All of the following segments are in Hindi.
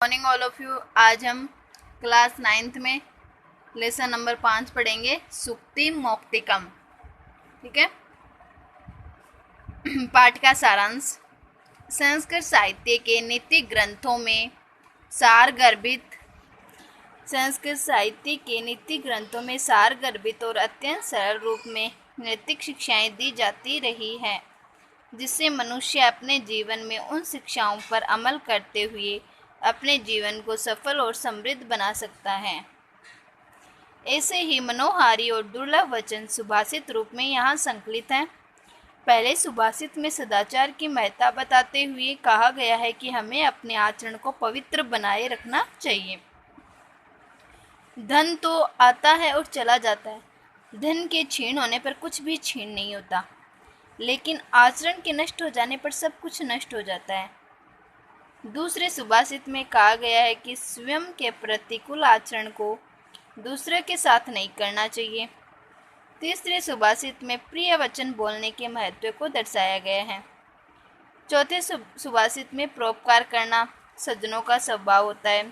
Morning all of you. आज हम क्लास 9th में लेसन नंबर 5 पढ़ेंगे, सुक्ति मौक्तिकम। ठीक है। पाठ का सारांश। संस्कृत साहित्य के नैतिक ग्रंथों में सारगर्भित और अत्यंत सरल रूप में नैतिक शिक्षाएं दी जाती रही हैं, जिससे मनुष्य अपने जीवन में उन शिक्षाओं पर अमल करते हुए अपने जीवन को सफल और समृद्ध बना सकता है। ऐसे ही मनोहारी और दुर्लभ वचन सुभाषित रूप में यहाँ संकलित हैं। पहले सुभाषित में सदाचार की महत्ता बताते हुए कहा गया है कि हमें अपने आचरण को पवित्र बनाए रखना चाहिए। धन तो आता है और चला जाता है। धन के क्षीण होने पर कुछ भी क्षीण नहीं होता, लेकिन आचरण के नष्ट हो जाने पर सब कुछ नष्ट हो जाता है। दूसरे सुभाषित में कहा गया है कि स्वयं के प्रतिकूल आचरण को दूसरे के साथ नहीं करना चाहिए। तीसरे सुभाषित में प्रिय वचन बोलने के महत्व को दर्शाया गया है। चौथे सुभाषित में परोपकार करना सज्जनों का स्वभाव होता है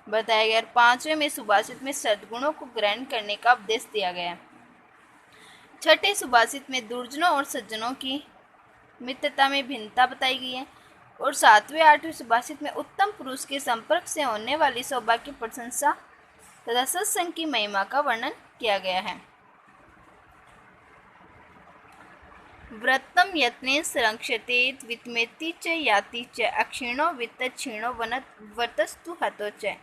बताया गया। पांचवें में सुभाषित में सद्गुणों को ग्रहण करने का उपदेश दिया गया है। छठे सुभाषित में दुर्जनों और सज्जनों की मित्रता में भिन्नता बताई गई है। और सातवें आठवें सुभाषित में उत्तम पुरुष के संपर्क से होने वाली सौभाग्य की प्रशंसा तथा सत्संग की महिमा का वर्णन किया गया है। व्रतम यत्ने संरक्षते वित्मेति च याति च अक्षीणो वित्त क्षीणो वर्तस्तु हतो च।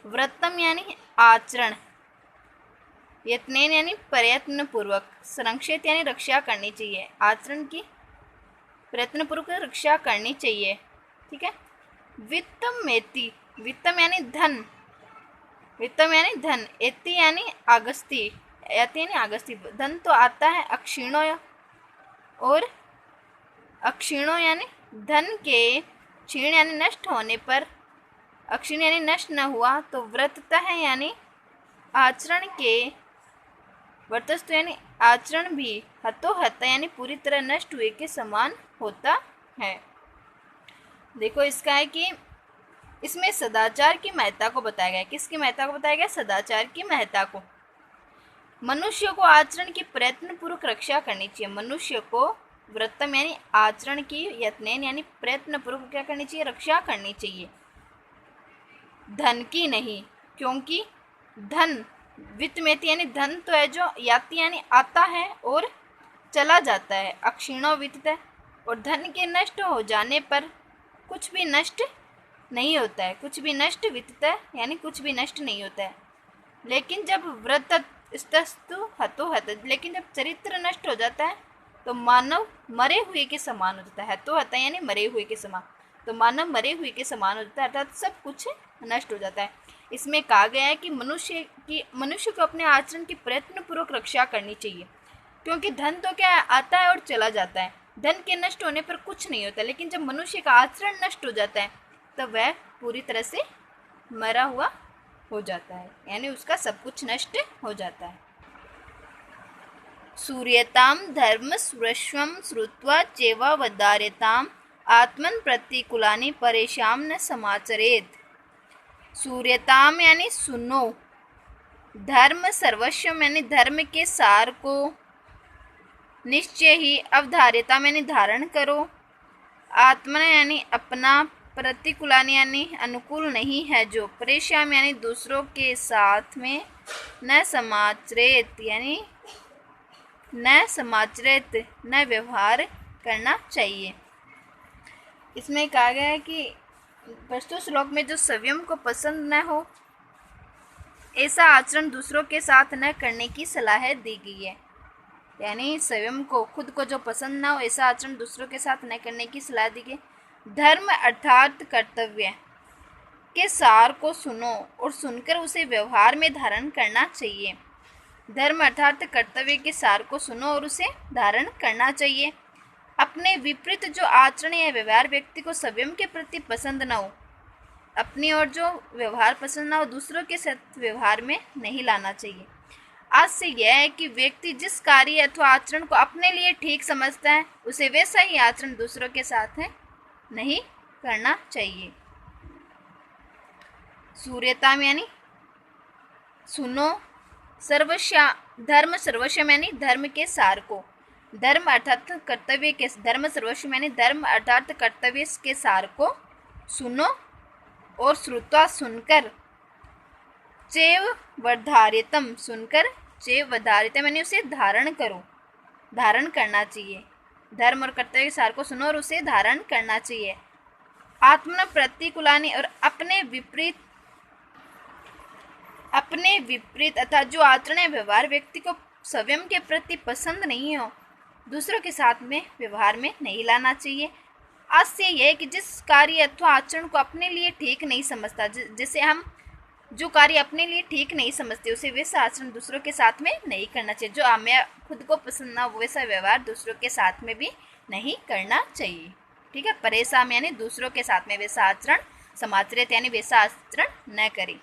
व्रतम यानी आचरण, यत्नेन यानी प्रयत्न पूर्वक, संरक्षित यानी रक्षा करनी चाहिए, आचरण की प्रयत्न पूर्वक रक्षा करनी चाहिए। ठीक है। वित्तम मेति, वित्तम यानी धन, वित्तम यानी धन, एति यानी आगस्ती, यति यानी आगस्ती, धन तो आता है। अक्षीणो और अक्षीणो यानी धन के क्षीण यानी नष्ट होने पर, अक्षीण यानी नष्ट न हुआ तो व्रतता है यानी आचरण के, वर्तस्तु यानी आचरण भी, हतो हता यानी पूरी तरह नष्ट हुए के समान होता है। देखो इसका है कि इसमें सदाचार की महत्ता को बताया गया। किसकी महत्ता को बताया गया? सदाचार की महत्ता को। मनुष्य को आचरण की प्रयत्न पूर्वक रक्षा करनी चाहिए। मनुष्य को व्रतम यानी आचरण की, यत्नेन यानी प्रयत्न पूर्वक क्या करनी चाहिए? रक्षा करनी चाहिए, धन की नहीं। क्योंकि धन, वित्त में यानी धन तो है जो याति यानी आता है और चला जाता है, अक्षीणो वित्त है। और धन के नष्ट हो जाने पर कुछ भी नष्ट नहीं होता है, कुछ भी नष्ट वित्त है यानी कुछ भी नष्ट नहीं होता है। लेकिन जब व्रतस्तु हतो हत, लेकिन जब चरित्र नष्ट हो जाता है तो मानव मरे हुए के समान हो जाता है। हतो हता यानी मरे हुए के समान, तो मानव मरे हुए के समान हो जाता है, अर्थात सब कुछ नष्ट हो जाता है। इसमें कहा गया है कि मनुष्य को अपने आचरण की प्रयत्न पूर्वक रक्षा करनी चाहिए। क्योंकि धन तो क्या है, आता है और चला जाता है। धन के नष्ट होने पर कुछ नहीं होता, लेकिन जब मनुष्य का आचरण नष्ट हो जाता है तो वह पूरी तरह से मरा हुआ हो जाता है, यानी उसका सब कुछ नष्ट हो जाता है। सूर्यताम धर्म सुरश्वम श्रुत्वा चेवावदार्यताम आत्मन प्रतिकूलानि परेशान न समाचरेत। सूर्यताम यानी सुनो, धर्म सर्वस्व यानी धर्म के सार को, निश्चय ही, अवधार्यता यानी धारण करो, आत्मन यानी अपना, प्रतिकूलानि यानी अनुकूल नहीं है जो, परेशान यानी दूसरों के साथ में, न समाचरेत यानी न समाचरित, न व्यवहार करना चाहिए। इसमें कहा गया है कि प्रस्तुत श्लोक में जो संयम को पसंद न हो ऐसा आचरण दूसरों के साथ न करने की सलाह दी गई है। यानी संयम को, खुद को जो पसंद ना हो ऐसा आचरण दूसरों के साथ न करने की सलाह दी गई। धर्म अर्थात कर्तव्य के सार को सुनो और सुनकर उसे व्यवहार में धारण करना चाहिए। धर्म अर्थात कर्तव्य के सार को सुनो और उसे धारण करना चाहिए। अपने विपरीत जो आचरण या व्यवहार व्यक्ति को संयम के प्रति पसंद न हो, अपनी ओर जो व्यवहार पसंद ना हो, दूसरों के साथ व्यवहार में नहीं लाना चाहिए। आज से यह है कि व्यक्ति जिस कार्य अथवा आचरण को अपने लिए ठीक समझता है उसे वैसा ही आचरण दूसरों के साथ है नहीं करना चाहिए। सूर्यताम यानी सुनो, धर्म सर्वस्व यानी धर्म के सार को, धर्म अर्थात कर्तव्य के, धर्म सर्वस्व यानी धर्म अर्थात कर्तव्य के सार को सुनो, और श्रुत्वा सुनकर, चैव वर्धारितम सुनकर, चैव वर्धारितम यानी उसे धारण करो, धारण करना चाहिए। धर्म और कर्तव्य के सार को सुनो और उसे धारण करना चाहिए। आत्मन प्रतिकूलानि और अपने विपरीत अर्थात जो आचरण या व्यवहार व्यक्ति को स्वयं के प्रति पसंद नहीं हो, दूसरों के साथ में व्यवहार में नहीं लाना चाहिए। आशय यह है कि जिस कार्य अथवा आचरण को अपने लिए ठीक नहीं समझता, जैसे हम जो कार्य अपने लिए ठीक नहीं समझते, उसे वैसा आचरण दूसरों के साथ में नहीं करना चाहिए। जो हमें खुद को पसंद ना हो वैसा व्यवहार दूसरों के साथ में भी नहीं करना चाहिए। ठीक है, परेशान यानी दूसरों के साथ में वैसा आचरण, समाचरित यानी वैसा आचरण न करें।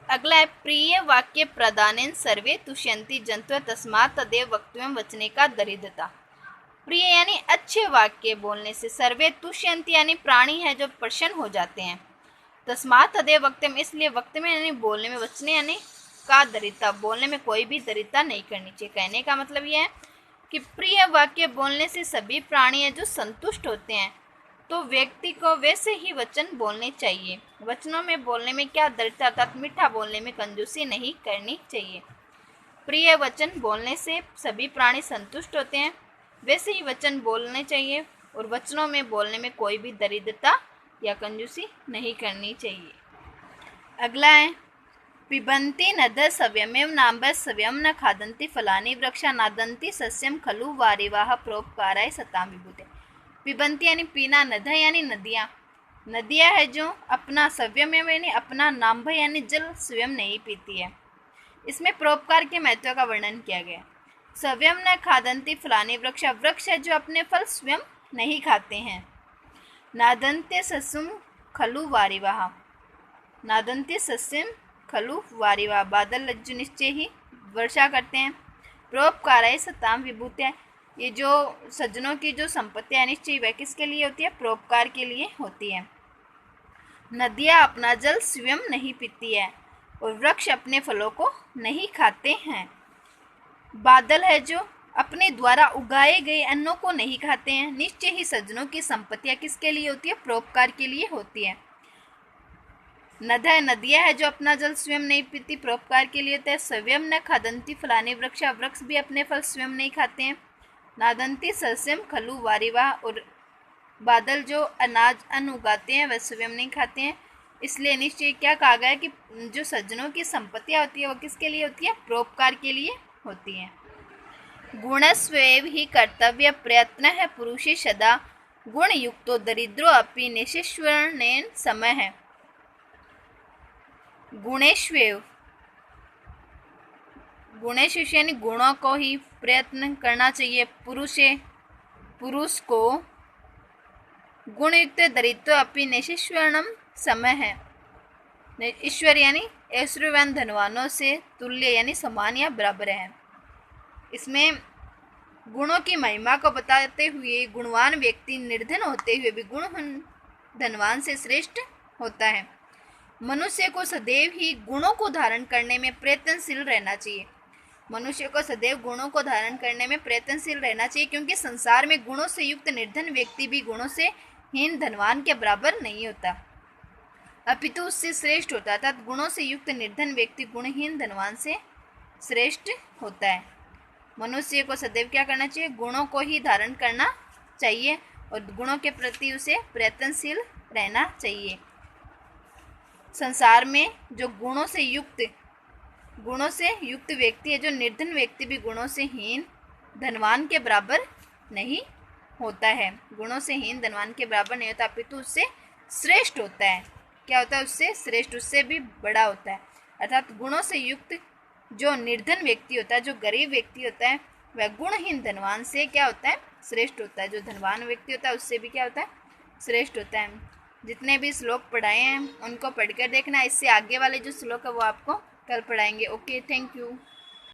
अगला है प्रिय वाक्य प्रदानेन सर्वे तुष्यन्ति जंतु तस्मात् तदेव वक्तव्यम वचने का दरिद्रता। प्रिय यानी अच्छे वाक्य बोलने से, सर्वे तुष्यन्ति यानी प्राणी है जो प्रसन्न हो जाते हैं, तस्मात् तदेव वक्तव्यम इसलिए वक्तव्य यानी बोलने में, वचने यानी का दरिद्रता, बोलने में कोई भी दरिद्रता नहीं करनी चाहिए। कहने का मतलब यह है कि प्रिय वाक्य बोलने से सभी प्राणी है जो संतुष्ट होते हैं, तो व्यक्ति को वैसे ही वचन बोलने चाहिए। वचनों में बोलने में क्या दरिद्रता अर्थात मीठा बोलने में कंजूसी नहीं करनी चाहिए। प्रिय वचन बोलने से सभी प्राणी संतुष्ट होते हैं, वैसे ही वचन बोलने चाहिए, और वचनों में बोलने में कोई भी दरिद्रता या कंजूसी नहीं करनी चाहिए। अगला है पिबन्ति नद सव्यमेव नाम्भ सव्यम न खादन्ति फलानि वृक्षा नादन्ति सस्यम खलु वारिवाह प्रोपकाराय सताम विभूते। पिबन्ति यानी पीना, नद यानी नदियाँ, नदियाँ है जो अपना, सव्यमेव यानी अपना, नाम्भ यानी जल स्वयं नहीं पीती है। इसमें परोपकार के महत्व का वर्णन किया गया। सव्यम न खादन्ति फलानि वृक्षा, वृक्ष है जो अपने फल स्वयं नहीं खाते हैं। नादन्त्य सस्यम खलु वारिवाह, नादन्त्य सस्यम खलु वारिवाह, बादल लज्जु निश्चय ही वर्षा करते हैं। परोपकाराय सताम विभूत्या, ये जो सज्जनों की जो संपत्तियां निश्चय वह किसके लिए होती है, परोपकार के लिए होती है। नदियाँ अपना जल स्वयं नहीं पीती है और वृक्ष अपने फलों को नहीं खाते हैं। बादल है जो अपने द्वारा उगाए गए अन्नों को नहीं खाते हैं। निश्चय ही सज्जनों की संपत्तियां किसके लिए होती है, परोपकार के लिए होती है। नदियाँ है जो अपना जल स्वयं नहीं पीती, परोपकार के लिए होता है। सव्यम न खादन्ति फलानि वृक्षा, वृक्ष भी अपने फल स्वयं नहीं खाते हैं। नादन्ति सस्यम खलु वारिवाह, और बादल जो अनाज अन्न उगाते हैं वह स्वयं नहीं खाते हैं। इसलिए निश्चय क्या कहा गया कि जो सज्जनों की संपत्तियां होती है वह किसके लिए होती है, परोपकार के लिए होती है। गुणस्वेव ही कर्तव्य प्रयत्न है पुरुषे सदा, गुण युक्तो दरिद्रो अपि निशेश्वरेण समय है। गुणेश्वेव, गुणेश्व यानी गुणों को ही प्रयत्न करना चाहिए, पुरुष को, गुणयुक्त दरिद्र अपि निशेश्वरणम समय है। ईश्वर यानी ऐश्वर्यवान धनवानों से तुल्य यानी समान या बराबर है। इसमें गुणों की महिमा को बताते हुए गुणवान व्यक्ति निर्धन होते हुए भी गुणवान धनवान से श्रेष्ठ होता है। मनुष्य को सदैव ही गुणों को धारण करने में प्रयत्नशील रहना चाहिए। मनुष्य को सदैव गुणों को धारण करने में प्रयत्नशील रहना चाहिए, क्योंकि संसार में गुणों से युक्त निर्धन व्यक्ति भी गुणों से हीन धनवान के बराबर नहीं होता, अपितु उससे श्रेष्ठ होता है। अर्थात गुणों से युक्त निर्धन व्यक्ति गुणहीन धनवान से श्रेष्ठ होता है। मनुष्य को सदैव क्या करना चाहिए, गुणों को ही धारण करना चाहिए और गुणों के प्रति उसे प्रयत्नशील रहना चाहिए। संसार में जो गुणों से युक्त व्यक्ति है, जो निर्धन व्यक्ति भी गुणों से हीन धनवान के बराबर नहीं होता है। गुणों से हीन धनवान के बराबर नहीं होता, अपितु उससे श्रेष्ठ होता है। क्या होता है, उससे श्रेष्ठ, उससे भी बड़ा होता है। अर्थात गुणों से युक्त जो निर्धन व्यक्ति होता है, जो गरीब व्यक्ति होता है, वह गुणहीन धनवान से क्या होता है, श्रेष्ठ होता है। जो धनवान व्यक्ति होता है उससे भी क्या होता है, श्रेष्ठ होता है। जितने भी श्लोक पढ़ाए हैं उनको पढ़कर देखना। इससे आगे वाले जो श्लोक है वो आपको कल पढ़ाएंगे। Okay, thank you.